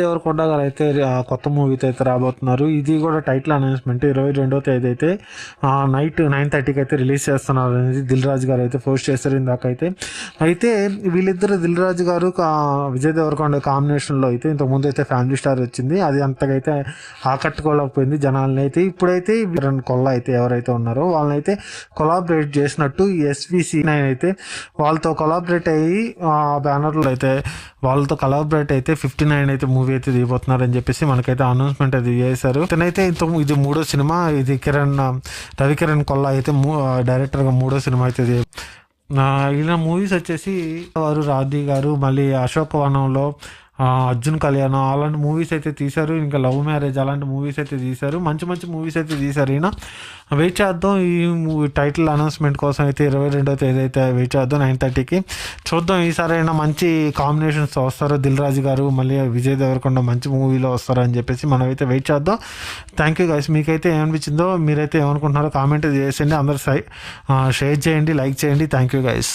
దేవరకొండ గారు అయితే కొత్త మూవీతో అయితే రాబోతున్నారు. ఇది కూడా టైటిల్ అనౌన్స్మెంట్ 22వ తేదీ అయితే నైట్ 9:30కి అయితే రిలీజ్ చేస్తున్నారు అనేది దిల్ రాజు గారు అయితే పోస్ట్ చేశారు ఇందాకైతే. అయితే వీళ్ళిద్దరు దిల్ రాజు గారు విజయ్ దేవరకొండ కాంబినేషన్లో అయితే ఇంతకుముందు అయితే ఫ్యామిలీ స్టార్ వచ్చింది. అది అంతకైతే ఆకట్టుకోలేకపోయింది జనాలని. అయితే ఇప్పుడైతే కొల్లా అయితే ఎవరైతే ఉన్నారో వాళ్ళని అయితే కొలాబరేట్ చేసినట్టు SVC9 అయితే వాళ్ళతో కొలాబరేట్ అయ్యి బ్యానర్లో అయితే వాళ్ళతో కొలాబరేట్ అయితే 59 అయితే మూవీ అయితే దిగిపోతున్నారని చెప్పేసి మనకైతే అనౌన్స్మెంట్ అయితే చేశారు. ఇతనైతే ఇది 3వ సినిమా. ఇది రవికిరణ్ కొల్లా అయితే డైరెక్టర్గా 3వ సినిమా అయితే ఇలా మూవీస్ వచ్చేసి వారు రాధి గారు, మళ్ళీ అశోకవనంలో అర్జున్ కళ్యాణ్ అలాంటి మూవీస్ అయితే తీశారు. ఇంకా లవ్ మ్యారేజ్ అలాంటి మూవీస్ అయితే తీశారు. మంచి మంచి మూవీస్ అయితే తీశారు. ఈయన వెయిట్ చేద్దాం ఈ టైటిల్ అనౌన్స్మెంట్ కోసం అయితే 22వ తేదీ అయితే వెయిట్ చేద్దాం 9:30కి. చూద్దాం ఈసారి అయినా మంచి కాంబినేషన్స్ వస్తారో దిల్ రాజు గారు మళ్ళీ విజయ్ దేవరకొండ మంచి మూవీలో వస్తారో అని చెప్పేసి మనం అయితే వెయిట్ చేద్దాం. Thank you guys. మీకైతే ఏమనిపించిందో మీరైతే ఏమనుకుంటున్నారో కామెంట్ చేసేయండి. అందరూ షేర్ చేయండి, లైక్ చేయండి. Thank you guys.